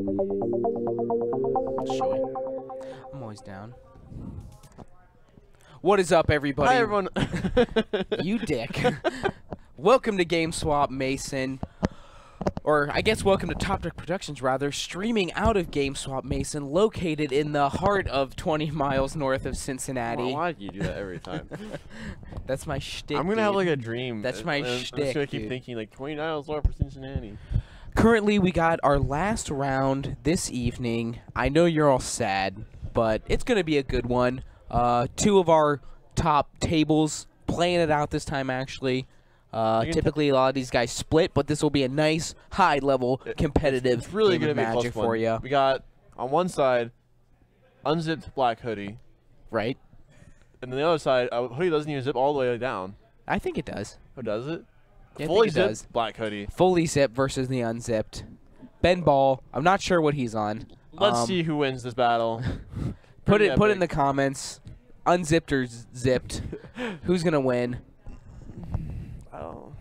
Sure. I'm always down. What is up, everybody? Hi, everyone. You dick. Welcome to GameSwap Mason. Or, I guess welcome to Top Deck Productions, rather, streaming out of GameSwap Mason, located in the heart of 20 miles north of Cincinnati. Why do you do that every time? That's my shtick, I'm going to have, like, a dream. That's my shtick, shtick, I'm just going to keep thinking, like, 20 miles north of Cincinnati. Currently, we got our last round this evening. I know you're all sad, but it's going to be a good one. Two of our top tables playing it out this time, actually. Typically, a lot of these guys split, but this will be a nice, high-level, competitive it's really game of gonna be Magic for you. We got, on one side, unzipped black hoodie. Right. And then the other side, hoodie doesn't even zip all the way down. I think it does. Oh, does it? Yeah, Fully I think it does. zipped black hoodie. Fully zipped versus the unzipped. Ben Ball, I'm not sure what he's on. Let's see who wins this battle. Put it in the comments. Unzipped or zipped. Who's going to win? Oh.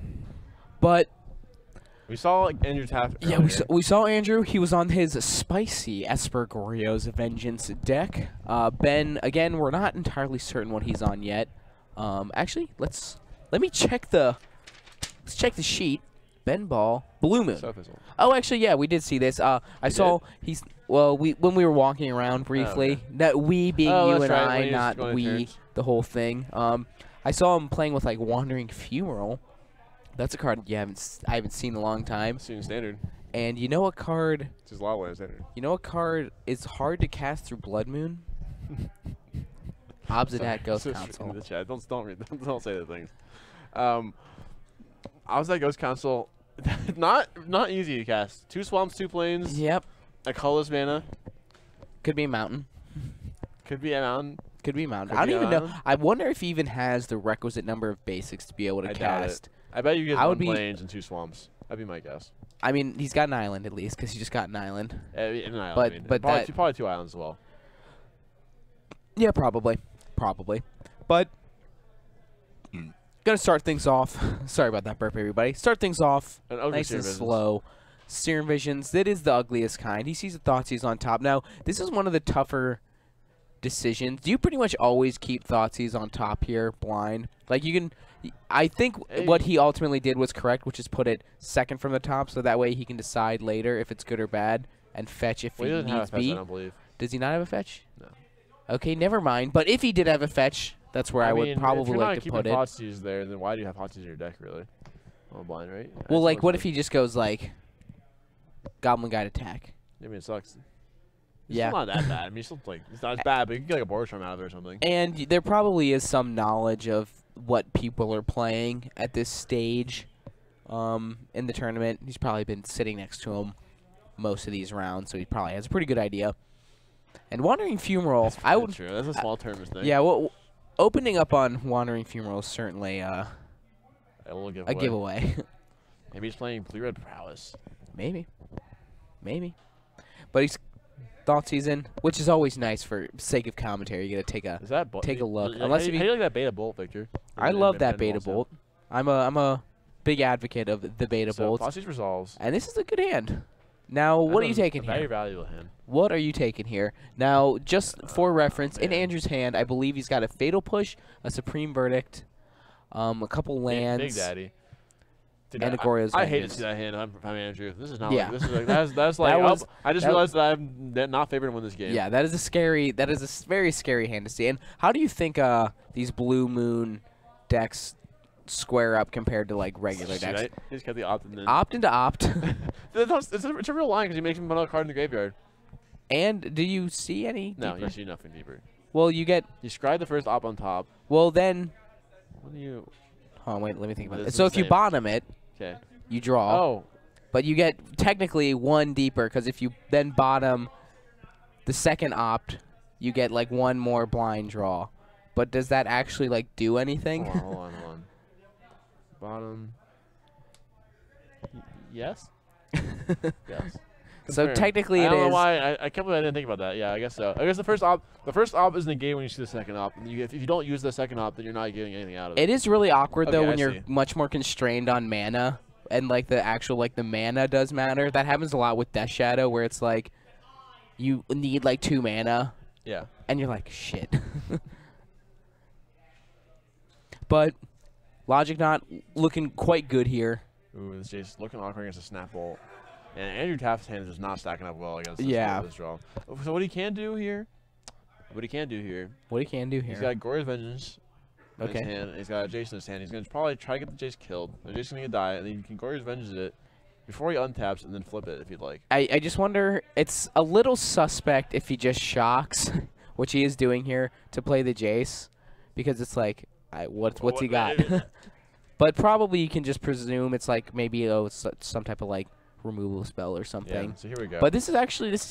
But we saw like Andrew Tefft. Yeah, we saw Andrew. He was on his spicy Esper Goryo's Vengeance deck. Ben, again, we're not entirely certain what he's on yet. Actually, let me check the sheet. Ben Ball, Blue Moon. Oh, actually, yeah, we did see this. I saw he's when we were walking around briefly. That we being you and I, not we, the whole thing. I saw him playing with like Wandering Funeral. That's a card I haven't seen in a long time. Seen standard. And you know what card? It's just a lot of standard. You know what card is hard to cast through Blood Moon? Obsidian Ghost Council. In the chat. Don't say the things. Obsidian Ghost Council, not easy to cast. 2 swamps, 2 plains. Yep. A colorless mana. Could be a mountain. Could be a mountain. Could be a mountain. I don't even know. I wonder if he even has the requisite number of basics to be able to cast. I bet you get 1 plains and 2 swamps. That'd be my guess. I mean, he's got an island at least, because he just got an island. An island, but probably 2 islands as well. Yeah, probably. But gonna start things off. Sorry about that burp, everybody. Start things off nice and slow. Serum Visions. That is the ugliest kind. He sees the Thoughtseize on top. Now, this is one of the tougher decisions. Do you pretty much always keep Thoughtseize on top here, blind? Like, you can... I think what he ultimately did was correct, which is put it second from the top, so that way he can decide later if it's good or bad, and fetch if he needs be. I don't believe. Does he not have a fetch? No. Okay, never mind. But if he did have a fetch, that's where I would probably like to put it. If you're not keeping Thoughtseize there, then why do you have Thoughtseize in your deck, really? Oh, blind, right? Well, like, what if he just goes, like, Goblin Guide attack? I mean, it sucks. Yeah. It's not that bad. I mean, it's not as bad, but you can get like a Border Charm out of it or something. And there probably is some knowledge of what people are playing at this stage in the tournament. He's probably been sitting next to him most of these rounds, so he probably has a pretty good idea. And Wandering Funeral, I would. True. That's a small tournament thing. Yeah, well, opening up on Wandering Funeral is certainly a giveaway. Maybe he's playing Blue-Red Prowess. Maybe. But he's Thoughtseize in, which is always nice for sake of commentary. You gotta take a look. Unless how do you like that Beta Bolt, Victor? I love that Beta Bolt. I'm a big advocate of the Beta Bolt. Thoughtseize resolves. And this is a good hand. Now, what are you taking here? Very valuable hand. What are you taking here? Now, just for reference, in Andrew's hand, I believe he's got a Fatal Push, a Supreme Verdict, a couple lands. Big Daddy. Dude, and a Goryo's I hate to see that hand. I'm Andrew. This is not. Yeah. Like, this is like that's like. I just realized that I'm not favored to win this game. Yeah, that is a very scary hand to see. And how do you think these Blue Moon decks square up compared to like regular decks? You just got the opt in. Opt into opt. It's a real line because you make him put a card in the graveyard. And do you see any? No, deeper? you see nothing deeper. Well, you get. You scry the first op on top. Well, then. What do you? Oh wait, let me think about it. So if you bottom it. Okay. You draw. Oh. But you get technically 1 deeper because if you then bottom the second opt, you get like 1 more blind draw. But does that actually like do anything? Hold on. Bottom. Yes. Yes. So technically it is. I don't know why. I can't believe I didn't think about that. Yeah, I guess so. I guess the first op is negate when you see the second op. And if you don't use the second op, then you're not getting anything out of it. It is really awkward though when you're much more constrained on mana and like the actual like the mana does matter. That happens a lot with Death Shadow, where it's like you need like 2 mana, Yeah. and you're like shit. But Logic not looking quite good here. Ooh, this Jace looking awkward against a Snap Bolt. And Andrew Tefft's hand is just not stacking up well against this draw. So what he can do here, What he can do here, he's got Goryo's Vengeance in his hand, and he's got Jace in his hand. He's going to probably try to get the Jace killed. The Jace is going to die, and then you can Goryo's Vengeance it before he untaps and then flip it if you'd like. I just wonder, it's a little suspect if he just shocks, which he is doing here, to play the Jace, because it's like, what's he got? But probably you can just presume it's like maybe it's some type of like removal spell or something. Yeah, so here we go. But this is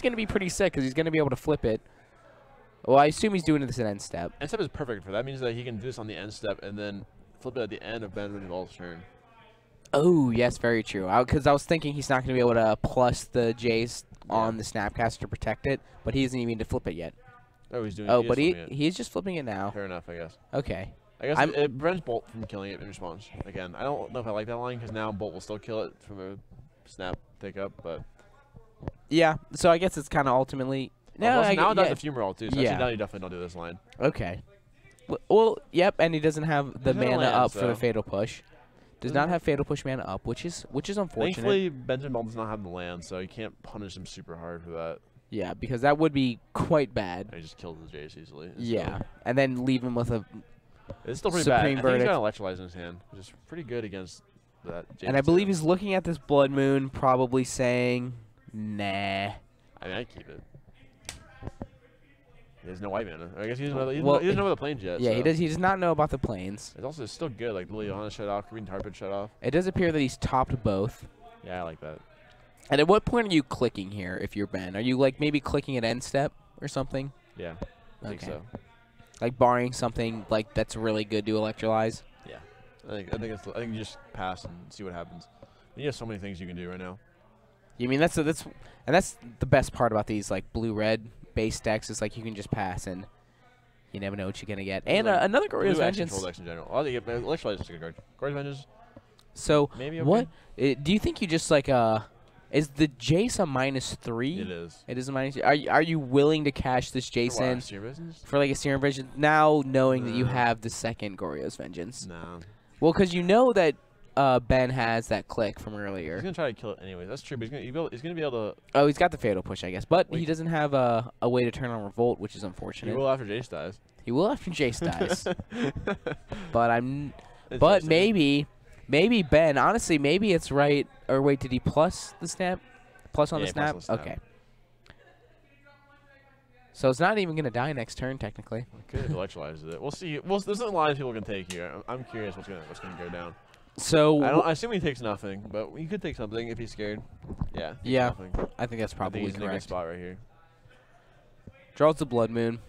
going to be pretty sick because he's going to be able to flip it. Well, I assume he's doing this in end step. End step is perfect for that. That means that he can do this on the end step and then flip it at the end of Ben Vault's turn. Oh, yes, very true. Because I was thinking he's not going to be able to plus the Jace on the Snapcaster to protect it, but he doesn't even need to flip it yet. Oh, he's doing. Oh, but he's just flipping it now. Fair enough, I guess. Okay. I guess it prevents Bolt from killing it in response. Again, I don't know if I like that line because now Bolt will still kill it from a snap pickup, but yeah. So I guess it's kind of ultimately now it does the fumarole too. So yeah. Now you definitely don't do this line. Okay. Well, yep, and he doesn't have the mana up for the Fatal Push. Does not have Fatal Push mana up, which is unfortunate. Thankfully, Benjamin Bolt does not have the land, so you can't punish him super hard for that. Yeah, because that would be quite bad. He just kills the Jace easily. Yeah, and then leave him with a. It's still pretty Supreme bad. Verdict. I think he's got Electrolyze in his hand, which is pretty good against that Jace. And I believe he's looking at this Blood Moon, probably saying, "Nah." I mean, I keep it. He has no white mana. I guess he doesn't know. He Well, doesn't know the planes yet. Yeah, so. he does. He does not know about the planes. It's also still good. Like Liliana shut off, Green Tarpon shut off. It does appear that he's topped both. Yeah, I like that. And at what point are you clicking here? If you're Ben, are you like maybe clicking at end step or something? Yeah, I think so. Like barring something like that's really good to electrolyze. Yeah, I think you just pass and see what happens. You have so many things you can do right now. You mean that's the best part about these like blue-red base decks is like you can just pass and you never know what you're gonna get. And like another Goryo's Vengeance. Control decks in general. Oh, yeah, Electrolyze is a good card. Goryo's Vengeance. So maybe okay. what do you think? You just like is the Jace a -3? It is. It is a -3. Are you willing to cash this Jace in for like a Serum Vision now, knowing that you have the second Goryo's Vengeance? No. Well, because you know that Ben has that click from earlier. He's gonna try to kill it anyway. That's true. But he's gonna be able to. Oh, he's got the Fatal Push, I guess, but he doesn't have a way to turn on Revolt, which is unfortunate. He will after Jace dies. He will after Jace dies. But maybe Ben. Honestly, maybe it's right. Or wait, did he plus the snap? Plus on the snap? Okay. So it's not even gonna die next turn, technically. Could have electrolyzed it. We'll see. There's a lot of people can take here. I'm curious what's gonna go down. So I assume he takes nothing, but he could take something if he's scared. Yeah. Yeah. Nothing. I think that's probably he's correct. in a good spot right here. Draws the Blood Moon.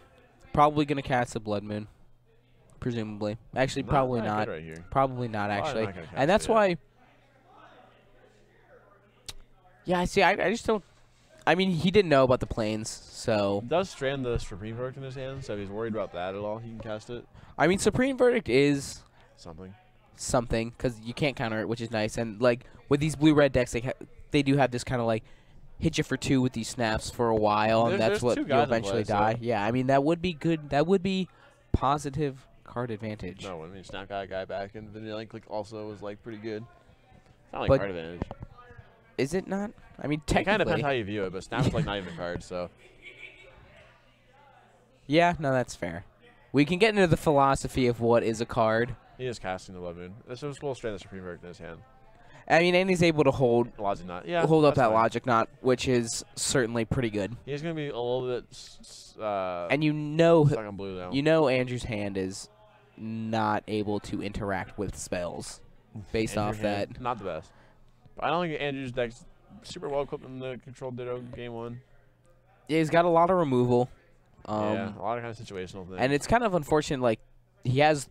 Probably gonna cast the Blood Moon. Presumably. Actually, probably not. Right here. Probably not actually. Not And that's why. Yeah, I see. I just don't. I mean, he didn't know about the planes, so. He does strand the Supreme Verdict in his hand, so if he's worried about that at all, he can cast it. I mean, Supreme Verdict is something because you can't counter it, which is nice. And like with these blue-red decks, they do have this kind of like hit you for 2 with these snaps for a while, and that's what you'll eventually die. So. Yeah, I mean that would be good. That would be positive card advantage. No, I mean snap guy back, and Vanilla Click also was like pretty good. It's not like card advantage. Is it not? I mean, technically. It kind of depends how you view it, but snap is like not even a card, so. Yeah, no, that's fair. We can get into the philosophy of what is a card. He is casting the Blood Moon. This was cool strand the Supreme Verdict in his hand. I mean, and he's able to hold Logic Knot. Yeah, hold up that Logic Knot, which is certainly pretty good. He's going to be a little bit and you know, stuck on blue, though. You know Andrew's hand is not able to interact with spells based off that. Not the best. But I don't think Andrew's deck's super well equipped in the Control Ditto game 1. Yeah, he's got a lot of removal. Yeah, a lot of kind of situational things. And it's kind of unfortunate, like, he has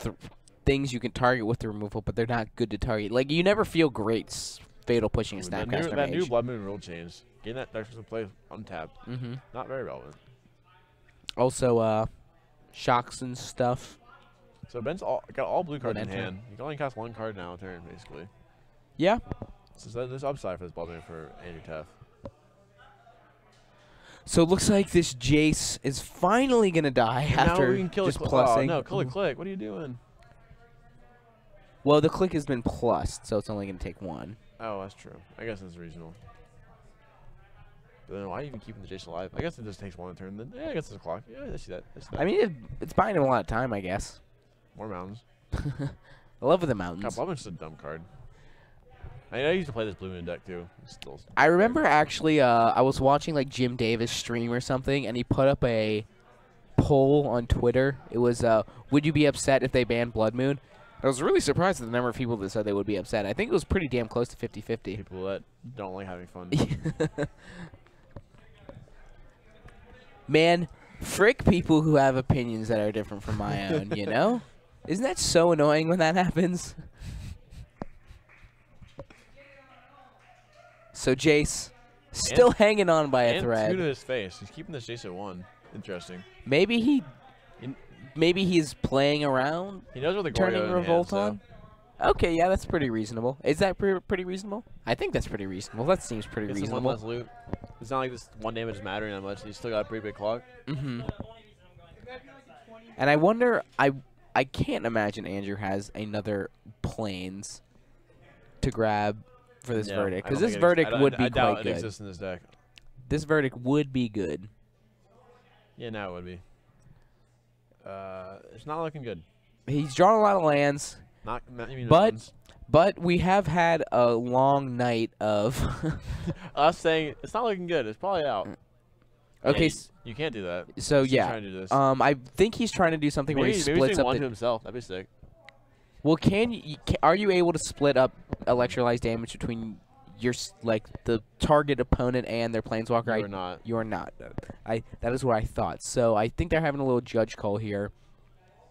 things you can target with the removal, but they're not good to target. Like, you never feel great Fatal Pushing a Snapcaster That new Blood Moon rule change. Getting that deck to play untapped. Not very relevant. Also, shocks and stuff. So Ben's got all blue cards in hand. He can only cast 1 card now a turn, basically. Yeah. So there's upside for this ball game for Andrew Tefft. So it looks like this Jace is finally going to die after just plussing. Oh, no, kill a click. What are you doing? Well, the click has been plussed, so it's only going to take one. Oh, that's true. I guess it's reasonable. But then why are you even keeping the Jace alive? I guess it just takes one turn. Then yeah, I guess it's a clock. Yeah, I see that. I mean, it's buying him a lot of time, I guess. More mountains. I love the mountains. God, just a dumb card. I used to play this blue moon deck too. I remember actually, I was watching like Jim Davis stream or something, and he put up a poll on Twitter. It was, would you be upset if they banned Blood Moon? I was really surprised at the number of people that said they would be upset. I think it was pretty damn close to 50-50. People that don't like having fun. Man, frick people who have opinions that are different from my own, you know? Isn't that so annoying when that happens? So Jace, still hanging on by a thread. And 2 to his face. He's keeping this Jace at 1. Interesting. Maybe he's playing around. He knows where the turning Revolt on. Okay, yeah, that's pretty reasonable. Is that pretty reasonable? I think that's pretty reasonable. That seems pretty reasonable. One less loot. It's not like this 1 damage is mattering that much. He's still got a pretty big clock. And I wonder, I can't imagine Andrew has another Plains to grab for this verdict, because this verdict would be quite good. I doubt it exists in this deck. This verdict would be good. Yeah, now it would be. It's not looking good. He's drawn a lot of lands, but we have had a long night of us saying it's not looking good. It's probably out. Okay, you can't do that. So yeah, trying to do this. I think he's trying to do something where he splits up one to himself. That'd be sick. Well, are you able to split up electrolyze damage between your the target opponent and their Planeswalker? You're not. You're not. That is what I thought. So I think they're having a little judge call here.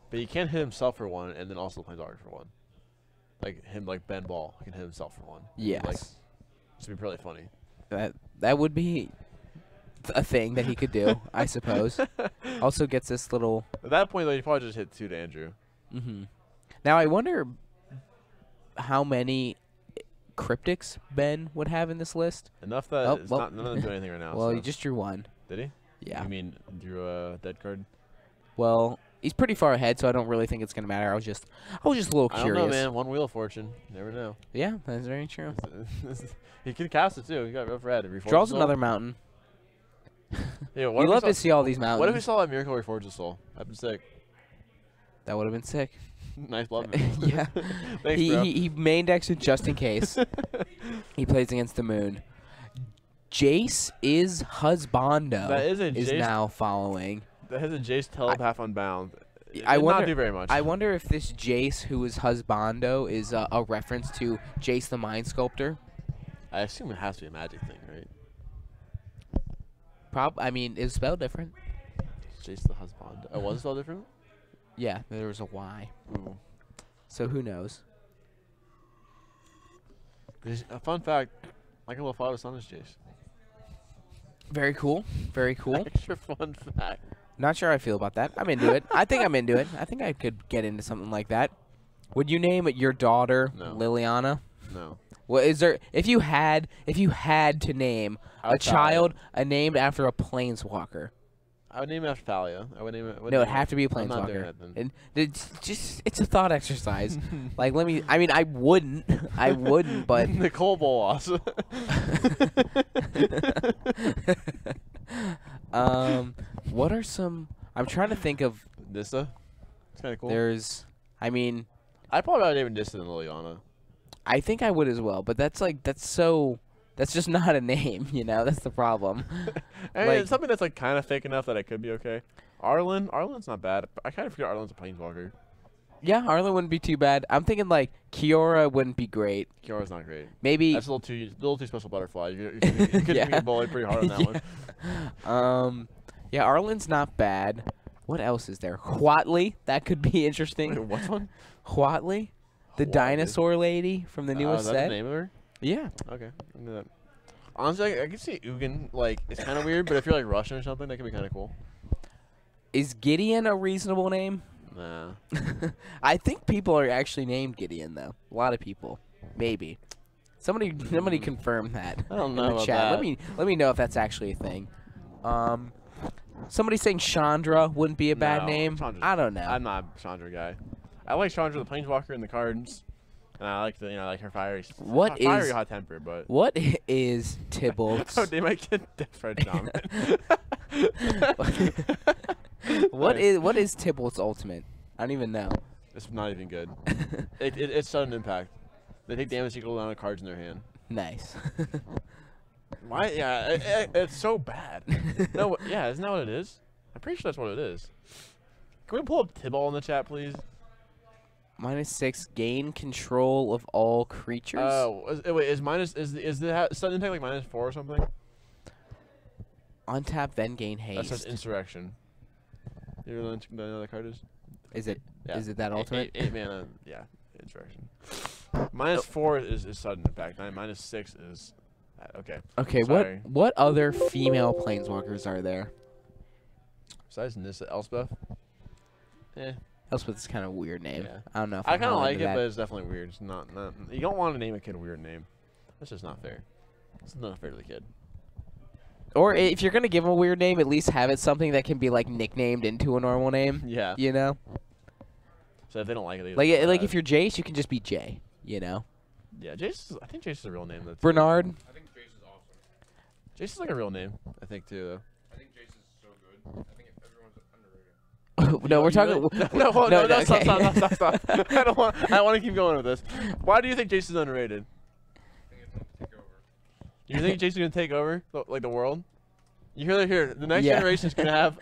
But you can't hit himself for 1 and then also the Planeswalker for 1. Like Ben Ball can hit himself for 1. Yes. This would be really funny. That would be a thing that he could do, I suppose. Also gets this little. At that point, though, you probably just hit 2 to Andrew. Now I wonder how many cryptics Ben would have in this list. Enough that none of them do anything right now. Well, he just drew 1. Did he? Yeah. You mean drew a dead card? Well, he's pretty far ahead, so I don't really think it's gonna matter. I was just a little curious. I don't know, man. 1 Wheel of Fortune. Never know. Yeah, that's very true. He can cast it too. He got rough red. Draws another mountain. Yeah, you love to see all these mountains. What if we saw that Miracle Reforge the Soul? That'd been sick. That would have been sick. Nice blood. Yeah. Thanks, bro. He main decks it just in case. He plays against the moon. Jace is Husbando. That is Jace now following. That is a Jace Telepath Unbound. I wonder, not do very much. I wonder if this Jace who is Husbando is a reference to Jace the Mind Sculptor. I assume it has to be a magic thing, right? I mean, it's spelled different. Jace the Husbando. Oh, was it spelled different? Yeah, there was a Y. Ooh. So who knows? A fun fact, Michael LaFleur was on his Jace. Very cool. Very cool. Extra fun fact. Not sure how I feel about that. I'm into it. I think I'm into it. I think I could get into something like that. Would you name it your daughter Liliana? No. Well, if you had to name a child named after a Planeswalker? I would name it after Thalia. I would name it. No, it'd have to be a Planeswalker. I'm not doing that then. And it's a thought exercise. I mean, I wouldn't, but Nicole Bolas. What are some? I'm trying to think of. Nissa. It's kind of cool. I'd probably name Nissa than Liliana. I think I would as well, but that's just not a name, you know. That's the problem. And it's something that's kind of fake enough that it could be okay. Arlen's not bad. I kind of forget Arlen's a Planeswalker. Yeah, Arlen wouldn't be too bad. I'm thinking Kiora wouldn't be great. Kiora's not great. Maybe that's a little too special butterfly. You could get bullied pretty hard on that one. Yeah, Arlen's not bad. What else is there? Huatley, that could be interesting. Wait, what one? Huatley, the dinosaur lady from the newest set. Is that the name of her? Yeah. Okay. I knew that. Honestly, I can see Ugin. It's kind of weird, but if you're Russian or something, that could be kind of cool. Is Gideon a reasonable name? Nah. I think people are actually named Gideon, though. A lot of people. Maybe. Somebody confirm that. I don't know in the about chat. that. Let me know if that's actually a thing. Somebody saying Chandra wouldn't be a bad name. I don't know. I'm not a Chandra guy. I like Chandra the Planeswalker in the cards, and I like the like her fiery. Fiery hot temper, but what is Tybalt's? Oh, they might get Tefft What is Tybalt's ultimate? I don't even know. It's not even good. It's sudden impact. They take damage equal to the amount of cards in their hand. Nice. Why? Yeah, it's so bad. No, yeah, isn't that what it is? I'm pretty sure that's what it is. Can we pull up Tybalt in the chat, please? -6, gain control of all creatures. Oh, wait, is the sudden impact like -4 or something? Untap, then gain haste. That says insurrection. You know what the card is? Is it? Yeah. Is it that ultimate? 8 mana. Yeah, insurrection. -4 is sudden impact. -6 is. Okay. Okay. Sorry. What other female planeswalkers are there? Besides Nissa, Elspeth. Elspeth is kind of a weird name. Yeah. I don't know. If I kind of like it, but it's definitely weird. It's not. You don't want to name a kid a weird name. That's just not fair. It's not fair to the kid. Or if you're gonna give him a weird name, at least have it something that can be like nicknamed into a normal name. Yeah. You know. So if they don't like it, like if you're Jace, you can just be Jay. You know. Yeah, Jace. I think Jace is a real name. Bernard. I think Jace is awesome. Jace is like a real name. I think too. Though. I think Jace is so good. I think everyone's underrated. No, we're talking. No, stop. I don't want to keep going with this. Why do you think Jace is underrated? I think it's going to take over. You think Jace is going to take over like the world? You hear that here? The next generation is going to have.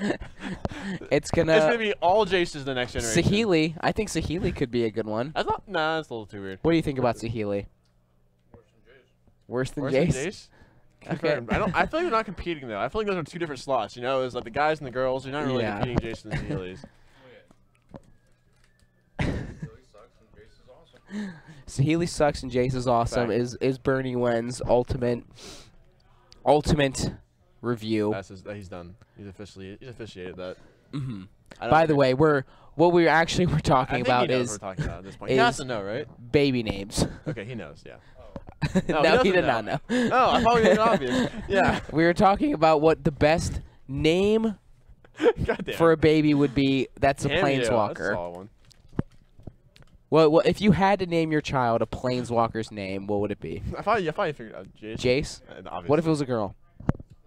It's going to be all Jaces the next generation. Saheeli. I think Saheeli could be a good one. I thought. Nah, that's a little too weird. What do you think about Saheeli? Worse than Worse Jace. than Worse Jace? than Jace? Okay. I feel like you're not competing though. I feel like those are 2 different slots. You know, it's like the guys and the girls. You're not really competing Jason and Saheeli's. Saheeli sucks and Jace is awesome. Is Bernie Wen's ultimate review. He's done. He's officiated that. Mm-hmm. By the way, what we're talking about is what we're talking about at this point. He has to know, right? Baby names. Okay, he knows. Yeah. No, he did not know. Oh, I thought it was obvious. Yeah. We were talking about what the best name for a baby would be. That's a Planeswalker. That's a solid one. Well, if you had to name your child a Planeswalker's name, what would it be? I thought you figured out Jace. Jace? What if it was a girl?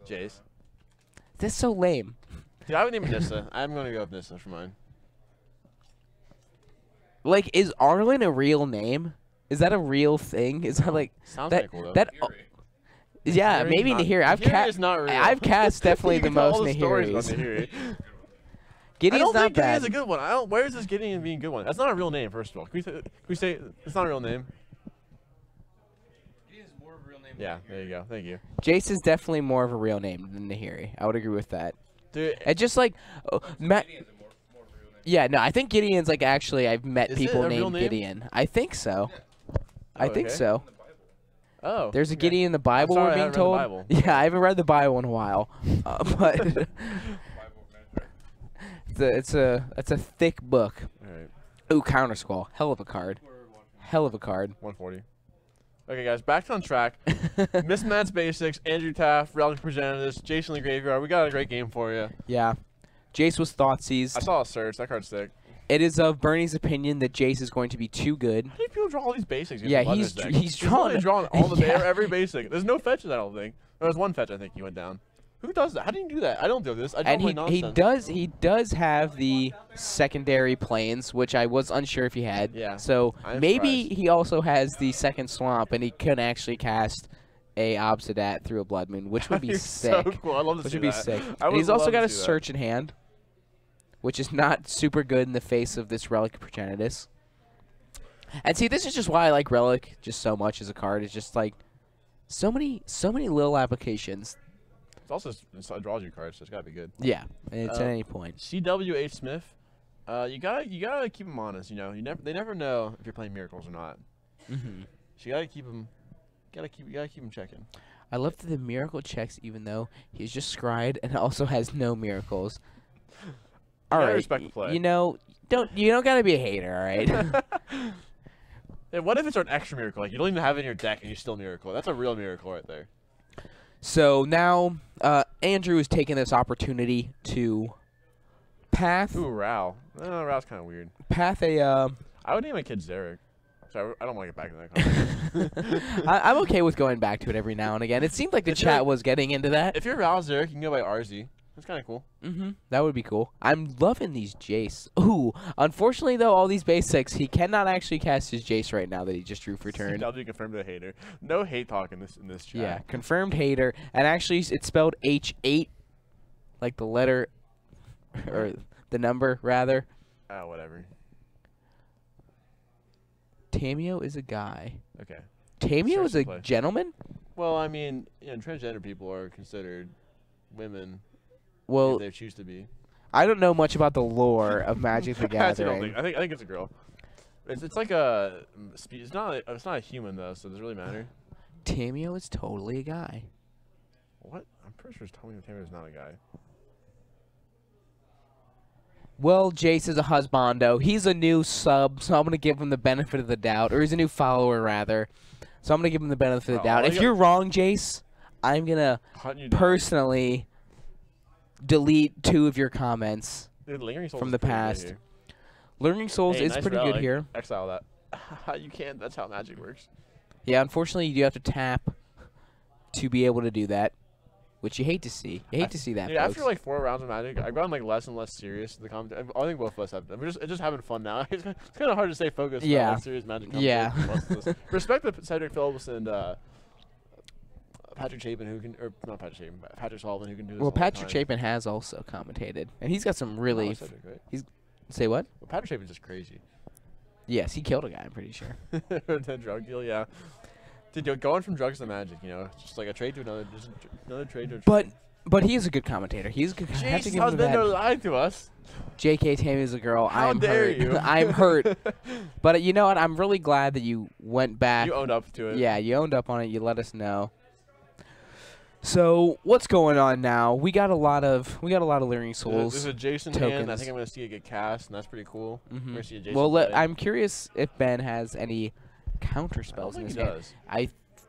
Jace. That's so lame. Dude, I would name Nissa. I'm going to go with Nissa for mine. Like, is Arlen a real name? Is that a real thing? Is that like sounds that? Cool, though. That yeah, maybe Nahiri. I've cast definitely the most Nahiris. Gideon's not bad. Gideon's a good one. Where is this Gideon being a good one? That's not a real name, first of all. Can we say it's not a real name? Gideon's more of a real name. Yeah, there you go. Thank you. Jace is definitely more of a real name than Nahiri. I would agree with that. Dude, and just like Matt. Yeah, no, I think Gideon's like actually I've met people named Gideon. I think so. Yeah. I think so. Oh. There's a Gideon in the Bible, we're being told. Yeah, I haven't read the Bible in a while. But it's a thick book. All right. Ooh, Counter Squall. Hell of a card. Hell of a card. 140. Okay, guys, back on track. Miss Matt's Basics, Andrew Tefft, Relic presented us, Jason the Graveyard. We got a great game for you. Yeah. Jace was Thoughtseize. I saw a search. That card's sick. It is of Bernie's opinion that Jace is going to be too good. How many people draw all these basics? Yeah, he's drawn all the every basic. There's no fetches, I don't think. There was one fetch, I think, he went down. Who does that? How do you do that? I don't do this. I don't play nonsense. He does have the secondary planes, which I was unsure if he had. Yeah. So maybe he also has the second swamp, and he can actually cast a Obsidat through a Blood Moon, which would be sick. So cool. I'd love to see that. Which would be sick. And he's also got a Search in hand, which is not super good in the face of this Relic Progenitus. And see, this is just why I like Relic just so much as a card. It's just like so many little applications. It's also a draws you card, so it's gotta be good. Yeah, it's at any point. CWH Smith, you gotta keep them honest. You know, they never know if you're playing Miracles or not. Mm-hmm. So you gotta keep them. You gotta keep them checking. I love that the Miracle checks, even though he's just Scryed and also has no Miracles. All right, respect the play. You don't gotta be a hater, all right? Hey, what if it's an extra miracle? Like, you don't even have it in your deck and you still miracle. That's a real miracle right there. So now Andrew is taking this opportunity to path. Ooh, Rao. Rao's kind of weird. Path a. I would name my kid Zarek. So I don't want to get back to that conversation. I'm okay with going back to it every now and again. It seemed like the chat was getting into that. If you're Rao Zarek, you can go by RZ. That's kind of cool. That would be cool. I'm loving these Jace. Ooh. Unfortunately, though, all these basics, he cannot actually cast his Jace right now that he just drew for turn. W confirmed a hater. No hate talk in this chat. Yeah, confirmed hater. And actually, it's spelled H8, like the letter, or the number, rather. Whatever. Tamio is a guy. Okay. Tamio is a gentleman? Well, I mean, transgender people are considered women. Well, if they choose to be. I don't know much about the lore of Magic the Gathering. I think it's a girl. It's like a. It's not a human though, so does it really matter? Tamio is totally a guy. What? I'm pretty sure Tamio is not a guy. Well, Jace is a husbando. He's a new sub, so I'm going to give him the benefit of the doubt. Or he's a new follower, rather. So I'm going to give him the benefit of the doubt. If you're wrong, Jace, I'm going to personally delete 2 of your comments from the past. Lingering Souls is pretty good here. Exile that. You can't. That's how Magic works. Yeah, unfortunately, you do have to tap to be able to do that. Which you hate to see. You hate to see that, yeah, folks. after like 4 rounds of Magic, I've gotten like less and less serious in the commentary. I think both of us have. It's just having fun now. It's kind of hard to stay focused on serious Magic commentary. Yeah. Respect the Cedric Phillips and Patrick Chapin, who can, or not Patrick Chapin, but Patrick Sullivan, who can do this. Well, Patrick Chapin has also commentated, and he's got some really. Cedric, right? He's say what? Well, Patrick Chapin's just crazy. Yes, he killed a guy. I'm pretty sure. The drug deal, yeah. Dude, going from drugs to Magic, just like a trade to another, trade to. But he is a good commentator. He's a good. Jeez, husband, don't lie to us. J.K. Tammy is a girl. How dare you? I'm hurt. But you know what? I'm really glad that you went back. You owned up to it. Yeah, you owned up on it. You let us know. So what's going on now? We got a lot of Lingering Souls. There's a Jason tokens. hand. I think I'm gonna see it get cast, and that's pretty cool. Mm-hmm. See a Jason well, I'm curious if Ben has any counter spells in his hand. Does. I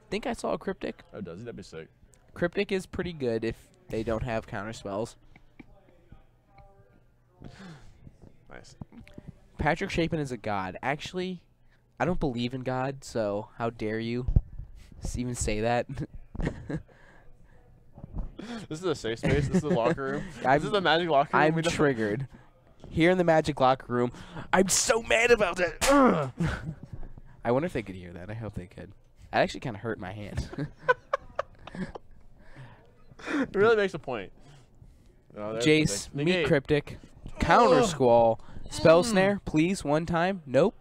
think I saw a Cryptic. Oh, does he? That'd be sick. Cryptic is pretty good if they don't have counter spells. Nice. Patrick Chapin is a god. Actually, I don't believe in God, so how dare you even say that? This is a safe space. This is the locker room. This is the Magic locker room. I'm triggered. Here in the Magic locker room, I'm so mad about that. I wonder if they could hear that. I hope they could. That actually kind of hurt my hand. It really makes a point. Oh, Jace, meet Cryptic, Counter Squall, Spell Snare, please, one time. Nope.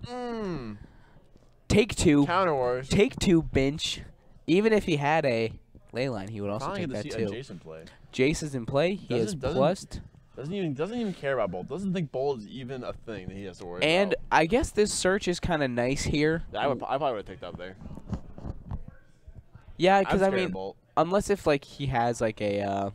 Take 2. Counter Wars. Take 2, bench. Even if he had a Leyline, he would also take that too. Jason play. Jace is in play. He is plussed. Doesn't even care about Bolt. Doesn't think Bolt is even a thing that he has to worry about. And I guess this search is kind of nice here. I probably would have picked up there. Yeah, because I mean, unless if like he has like a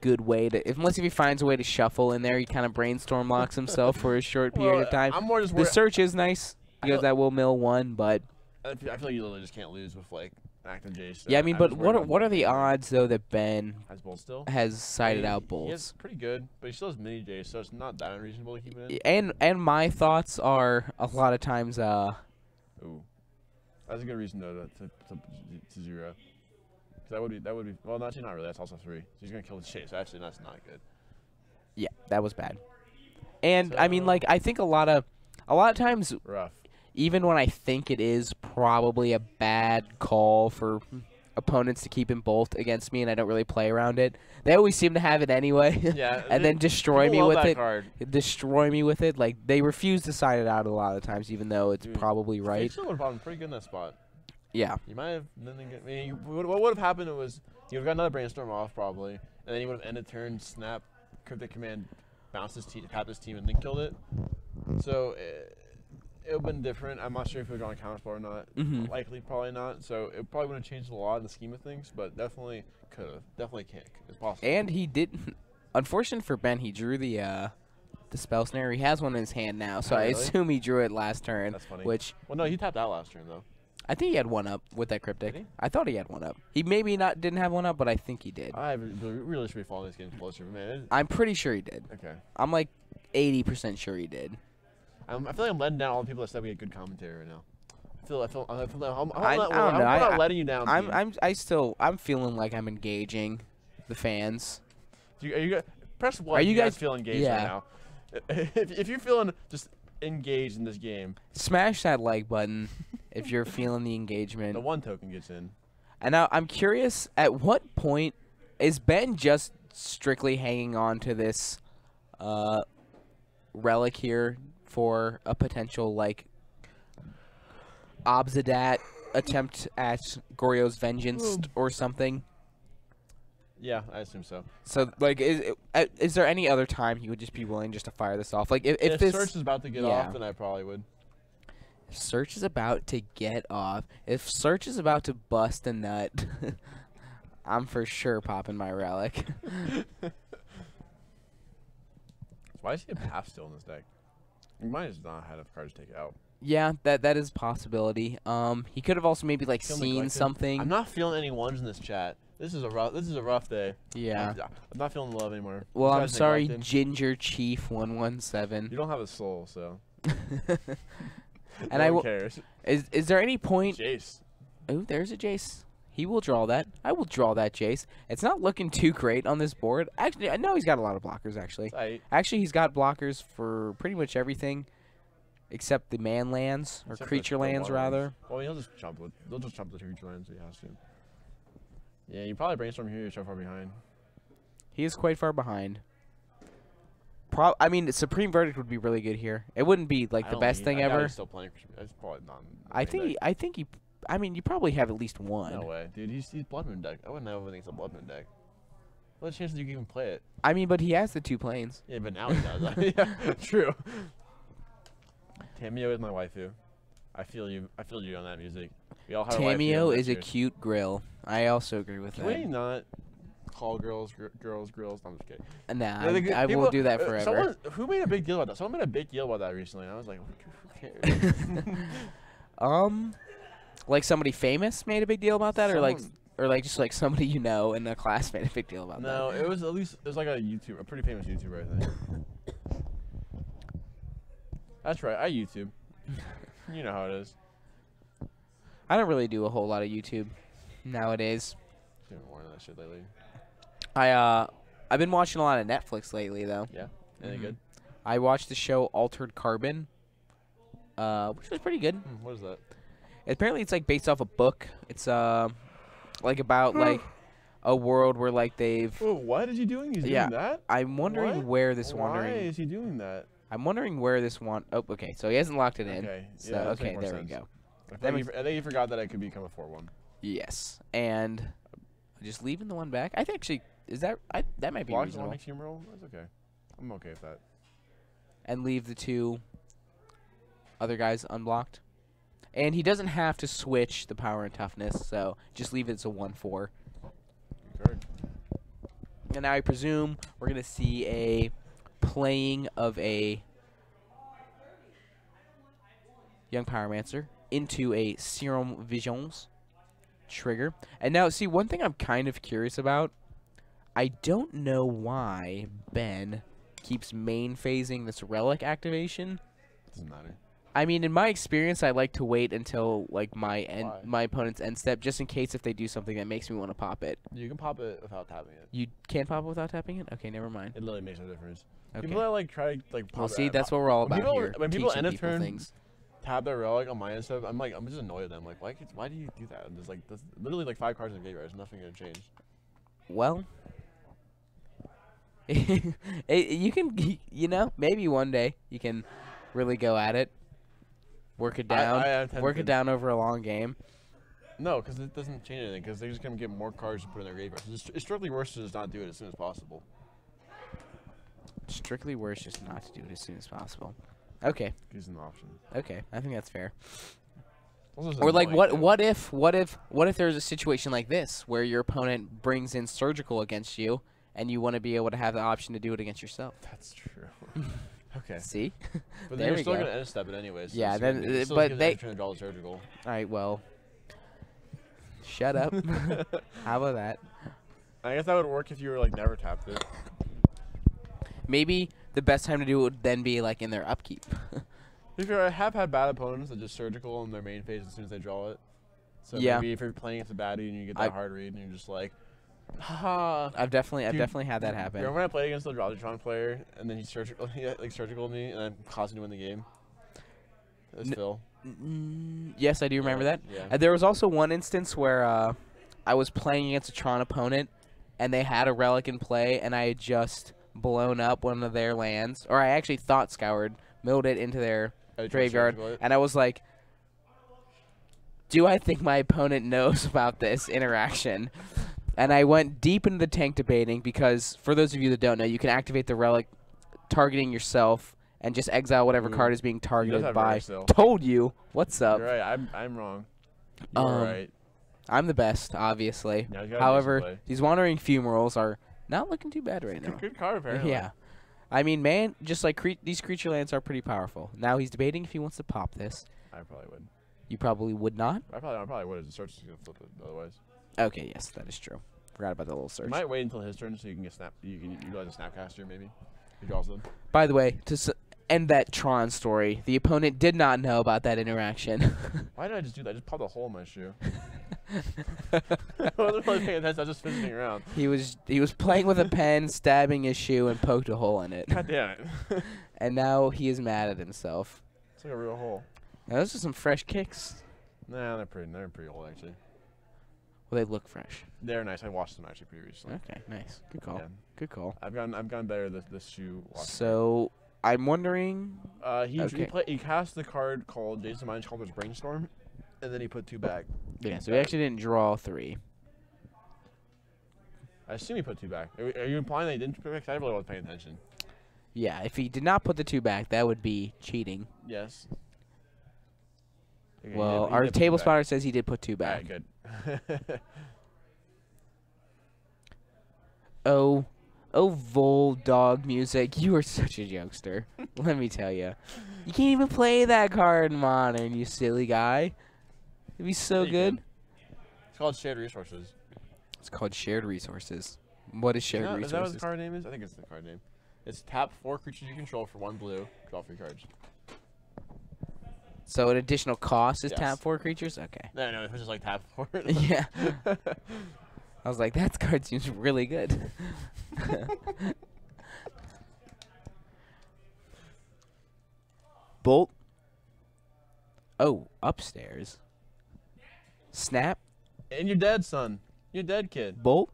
good way to, unless if he finds a way to shuffle in there, he kind of brainstorm locks himself for a short period of time. I'm more just the search is nice because that will mill 1, but I feel like you literally just can't lose with like active Jace. Yeah, I mean, but what are the odds though that Ben has sided out bolts? He's pretty good, but he still has mini Jace, so it's not that unreasonable to keep it in. And my thoughts are a lot of times Ooh, that's a good reason though to 0. That would be well, actually not really. That's also 3. So he's gonna kill the Chase. Actually, that's not good. Yeah, that was bad. And I mean, like I think a lot of times, rough. Even when I think it is probably a bad call for opponents to keep in bolt against me, and I don't really play around it, they always seem to have it anyway. Yeah, and then destroy me with it. Card. Destroy me with it. Like they refuse to side it out a lot of times, even though it's probably right. Still would have gotten pretty good in that spot. Yeah. You might have. I mean, what would have happened was you would have got another brainstorm off probably, and then you would have ended turn, snap, cryptic command, bounce his team, tap his team, and then killed it. So it would have been different. I'm not sure if it would have gone counterspell or not. Likely, probably not. So it probably wouldn't have changed a lot in the scheme of things, but definitely could have. Definitely can't. It's possible. And he didn't. Unfortunate for Ben, he drew the the Spell Snare. He has one in his hand now, so I assume he drew it last turn. That's funny. Which well, no, he tapped out last turn though. I think he had one up with that Cryptic. Did he? I thought he had one up. He maybe didn't have one up, but I think he did. I really should be following this game closer, man. I'm pretty sure he did. Okay. I'm like 80% sure he did. I feel like I'm letting down all the people that said we had good commentary right now. I'm not letting you down. I'm feeling like I'm engaging the fans. Press 1 if you guys feel engaged right now. If you're feeling just engaged in this game, smash that like button if you're feeling the engagement. The 1 token gets in. And now I'm curious, at what point is Ben just strictly hanging on to this relic here for a potential like Obsidat attempt at Goryo's Vengeance or something? Yeah, I assume so. So, like, is there any other time he would just be willing just to fire this off? Like, if this Search is about to get off, then I probably would. If Search is about to get off, if Search is about to bust a nut, I'm for sure popping my Relic. Why is he a path still in this deck? He might have not had enough cards to take it out. Yeah, that is a possibility. He could have also maybe like seen something. I'm not feeling any ones in this chat. This is a rough day. Yeah. I'm not feeling the love anymore. Well, I'm sorry, Ginger Chief 117. You don't have a soul, so. And no one cares. Is there any point? Jace. Oh, there's a Jace. He will draw that. I will draw that Jace. It's not looking too great on this board. Actually, I know he's got a lot of blockers. Actually, he's got blockers for pretty much everything. Except the man lands, or creature lands, rather. Well, he'll just jump the creature lands if he has to. Yeah, you probably brainstorm here, you're so far behind. He is quite far behind. I mean, Supreme Verdict would be really good here. It wouldn't be like the best thing ever. Still playing. It's probably not. I mean, you probably have at least one. No way, dude. He's Blood Moon deck. I wouldn't know if it's a Blood Moon deck. What are the chances you can even play it? I mean, but he has the 2 planes. Yeah, but now he does. Yeah, true. Tamio is my waifu. I feel you on that music. We all have Tamio is a cute grill. I also agree with that. Can we not call girls? I'm just kidding. Nah, I will do that forever. Who made a big deal about that? Someone made a big deal about that recently. I was like, who cares? Like somebody famous made a big deal about that, or like just like somebody you know in the class made a big deal about that. No, it was like a pretty famous YouTuber, I think. That's right, I YouTube. You know how it is. I don't really do a whole lot of YouTube nowadays. Doing more of that shit lately. I've been watching a lot of Netflix lately though. Yeah, any good? I watched the show Altered Carbon, which was pretty good. What is that? Apparently, it's like based off a book. It's like about like a world where like they've. Oh, what is he doing? He's doing that? I'm wondering where this wandering. Why is he doing that? I'm wondering where this one. Oh, okay. So he hasn't locked it in. Okay. So, yeah, okay, there we go. I think you forgot that it could become a 4/1. Yes, and just leaving the one back. I think actually that might be reasonable. Next team roll? That's okay. I'm okay with that. And leave the 2 other guys unblocked. And he doesn't have to switch the power and toughness, so just leave it as a 1/4. Good. And now I presume we're gonna see a playing of a Young Pyromancer into a Serum Visions trigger. And now, see, one thing I'm kind of curious about, I don't know why Ben keeps main phasing this Relic activation. Doesn't matter. I mean, in my experience, I like to wait until like my opponent's end step, just in case if they do something that makes me want to pop it. You can pop it without tapping it. You can't pop it without tapping it? Okay, never mind. It literally makes no difference. Okay. People that like try like pop well, see, that's what we're all about here. When people end of turn tap their Relic on my end step, I'm just annoyed at them. Like, why do you do that? I'm just like, that's literally like 5 cards in the gate. There's nothing gonna change. Well, you can, you know, maybe one day you can really go at it. Work it down. Work it down over a long game. No, because it doesn't change anything. Because they're just gonna get more cards to put in their graveyard. It's strictly worse to just not do it as soon as possible. Strictly worse just not to do it as soon as possible. Okay. Gives an option. Okay, I think that's fair. Or like, what if there's a situation like this where your opponent brings in Surgical against you, and you want to be able to have the option to do it against yourself? That's true. Okay. See? But then you're still going to end step it anyways. So yeah, then but they draw the surgical. All right, well. Shut up. How about that? I guess that would work if you were like never tapped it. Maybe the best time to do it would then be like in their upkeep. If you have had bad opponents that just surgical in their main phase as soon as they draw it. So maybe if you're playing against a baddie and you get that hard read and you're just like, haha. I've definitely had that happen. Remember when I played against the Drawtron player and then he surgical me and I'm causing to win the game? It was Phil. Yes, I do remember that. Yeah. There was also one instance where I was playing against a Tron opponent and they had a Relic in play and I had just blown up one of their lands, or I actually thought scoured, milled it into their graveyard, and I was like, do I think my opponent knows about this interaction? And I went deep into the tank debating because, for those of you that don't know, you can activate the Relic targeting yourself and just exile whatever card is being targeted by. Told you. What's up? You're right. I'm wrong. You're right. I'm the best, obviously. Yeah, however, these Wandering Fumarals are not looking too bad right now. Good card, apparently. Yeah. I mean, man, just like these creature lands are pretty powerful. Now he's debating if he wants to pop this. I probably would. You probably would not? I probably would. The search is going to flip it otherwise. Okay, yes, that is true. Forgot about the little search. You might wait until his turn so you can get you can utilize a Snapcaster maybe. He draws them. By the way, to end that Tron story, the opponent did not know about that interaction. Why did I just do that? I just popped a hole in my shoe. I wasn't really paying attention. I was just fidgeting around. He was playing with a pen, stabbing his shoe, and poked a hole in it. God damn it. And now he is mad at himself. It's like a real hole. Now, those are some fresh kicks. Nah, they're pretty old actually. Well, they look fresh. They're nice. I washed them actually pretty recently. Okay, nice. Good call. Yeah. Good call. I've gotten better this shoe washing. So I'm wondering. He cast the card called Jason Mind Sculptor's Brainstorm, and then he put 2 back. Yeah, so he actually didn't draw 3. I assume he put 2 back. Are you implying that he didn't put back? I really wasn't paying attention. Yeah, if he did not put the 2 back, that would be cheating. Yes. Okay, well, our table spotter says he did put 2 back. All right, good. Oh, Vol Dog Music, you are such a youngster. Let me tell you. You can't even play that card in Modern, you silly guy. It'd be so good. It's called Shared Resources. It's called Shared Resources. What is Shared Resources? Is that what the card name is? I think it's the card name. It's tap 4 creatures you control for 1 blue, draw 3 cards. So an additional cost is tap 4 creatures? Okay. No, it's just like tap 4. Yeah. I was like, that card seems really good. Bolt. Oh, upstairs. Snap. And you're dead, son. You're dead, kid. Bolt.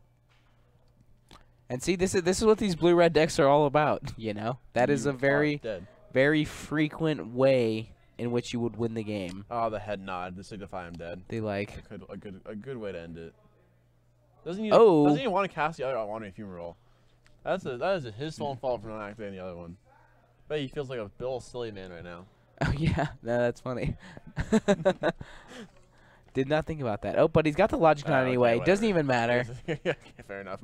And see, this is what these blue-red decks are all about, you know? That is a very frequent way in which you would win the game. Oh, the head nod to signify I'm dead. They like a good way to end it. Doesn't he want to cast the other Wandering Fumarole? That is his own fault for not activating the other one. But he feels like a Bill silly man right now. Oh yeah, no, that's funny. Did not think about that. Oh, but he's got the logic on anyway. Okay, doesn't even matter. Yeah, fair enough.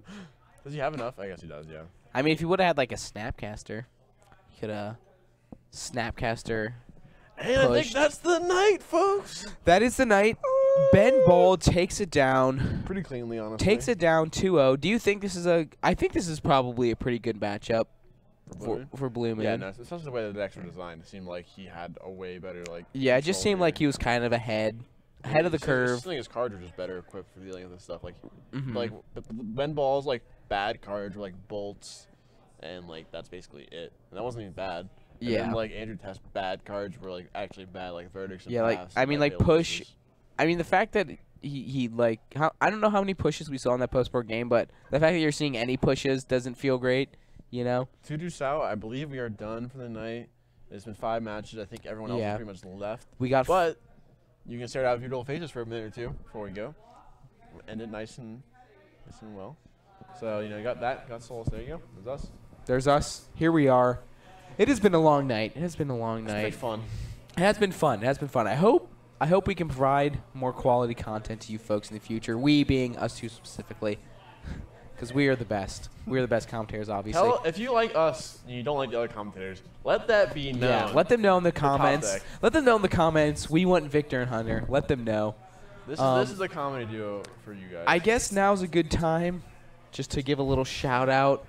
Does he have enough? I guess he does. Yeah. I mean, if he would have had like a Snapcaster, he could Snapcaster. Hey, I think that's the night, folks. That is the night. Ben Ball takes it down. Pretty cleanly, honestly. Takes it down 2-0. Do you think this is I think this is probably a pretty good matchup for Blue Moon. Yeah, no, especially the way the decks were designed. It seemed like he had a way better Yeah, it just seemed like he was kind of ahead of the curve. I think his cards were just better equipped for dealing with this stuff. Like, Ben Ball's like bad cards were like bolts, and like that's basically it. And that wasn't even bad. And then, like Andrew Tefft's bad cards were like actually bad, like verdicts. And like I mean, like push. I mean, the fact that he like I don't know how many pushes we saw in that post-board game, but the fact that you're seeing any pushes doesn't feel great, you know. To do so, I believe we are done for the night. It's been 5 matches. I think everyone else is pretty much left. But you can start out with your dual faces for a minute or two before we go. End it nice and well. So you know, you got that, got Souls. There you go. There's us. There's us. Here we are. It has been a long night. It has been a long night. It's been fun. It has been fun. It has been fun. I hope we can provide more quality content to you folks in the future. We being us two specifically, because because we are the best. We're the best commentators, obviously. If you like us and you don't like the other commentators, let that be known. Yeah, let them know in the comments. Let them know in the comments. We want Victor and Hunter. Let them know. This is a comedy duo for you guys. I guess now's a good time just to give a little shout out,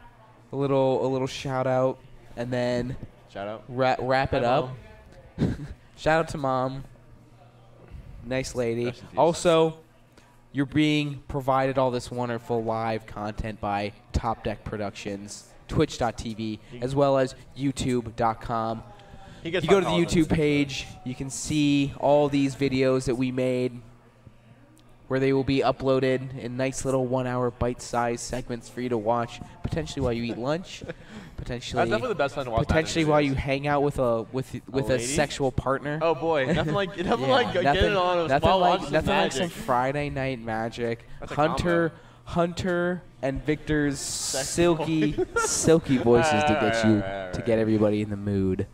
a little shout out, and then wrap it up. Shout out to Mom. Nice lady. Also, you're being provided all this wonderful live content by Top Deck Productions, Twitch.tv, as well as YouTube.com. You go to the YouTube page, you can see all these videos that we made, where they will be uploaded in nice little 1-hour bite-sized segments for you to watch, potentially while you eat lunch, potentially. That's definitely the best time to watch. Potentially while you hang out with a sexual partner. Oh boy, nothing like getting on nothing like some Friday Night Magic. Hunter and Victor's silky voices to get everybody in the mood.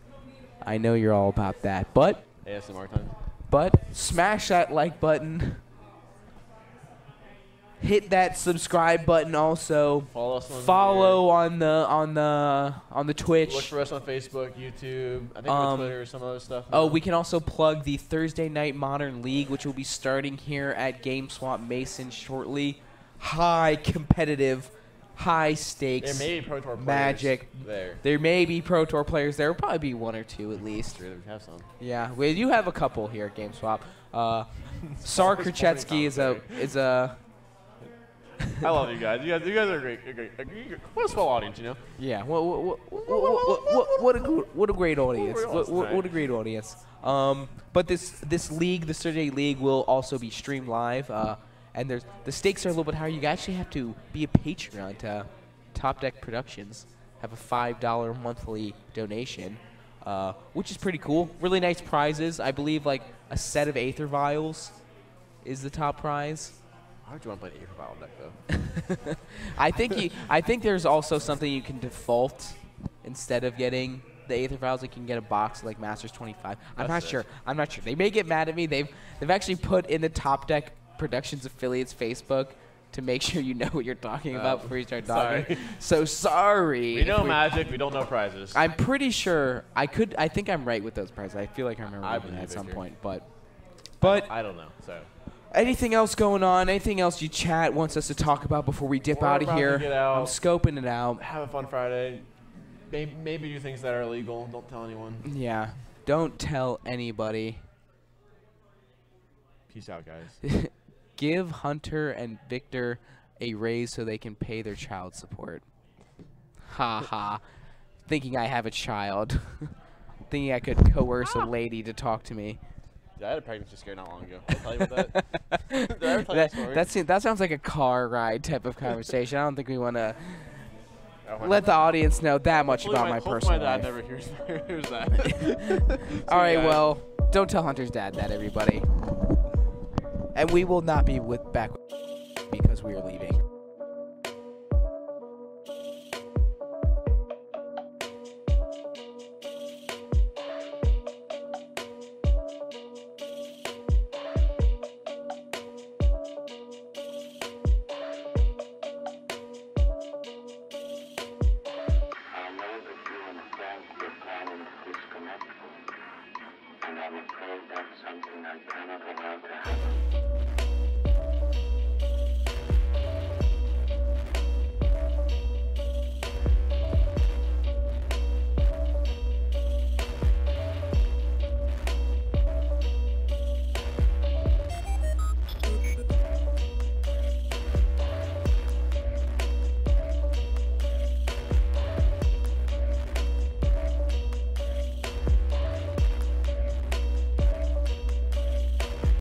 I know you're all about that, but ASMR time. But smash that like button. Hit that subscribe button also. Follow on the Twitch. Look for us on Facebook, YouTube, I think on Twitter, some other stuff. Oh, we can also plug the Thursday Night Modern League, which will be starting here at GameSwap Mason shortly. High competitive, high stakes. There may be Pro Tour players Magic. there. There may be Pro Tour players. There will probably be 1 or 2 at least. Sure, we have some. Yeah, we do have a couple here at GameSwap. Sar Krachetsky is a I love you guys. You guys are great. What a small audience, you know. Yeah. What a great audience. What a great audience. But this league, the Thursday League, will also be streamed live. And the stakes are a little bit higher. You actually have to be a Patreon to Top Deck Productions. Have a $5 monthly donation, which is pretty cool. Really nice prizes. I believe like a set of Aether Vials is the top prize. Why would you want to play an Aether Vial deck though? I think there's also something you can default instead of getting the Aether Vials. You can get a box like Masters 25. I'm not sure. They may get mad at me. They've actually put in the Top Deck Productions affiliates Facebook to make sure you know what you're talking about before you start talking. Sorry. So sorry. We know Magic. We don't know prizes. I'm pretty sure I think I'm right with those prizes. I feel like I remember reading that at some point, but I don't know. So. Anything else going on? Anything else you chat wants us to talk about before we dip out of here? I'm scoping it out. Have a fun Friday. Maybe do things that are illegal. Don't tell anyone. Yeah. Don't tell anybody. Peace out, guys. Give Hunter and Victor a raise so they can pay their child support. Ha ha. Thinking I have a child. Thinking I could coerce a lady to talk to me. I had a pregnancy scare not long ago. I'll tell you about that. Did I ever tell you that story? That sounds like a car ride type of conversation. I don't think we want to let the audience know that much about my personal life. My dad never hears that. All right, well, don't tell Hunter's dad that, everybody. And we will not be back because we are leaving.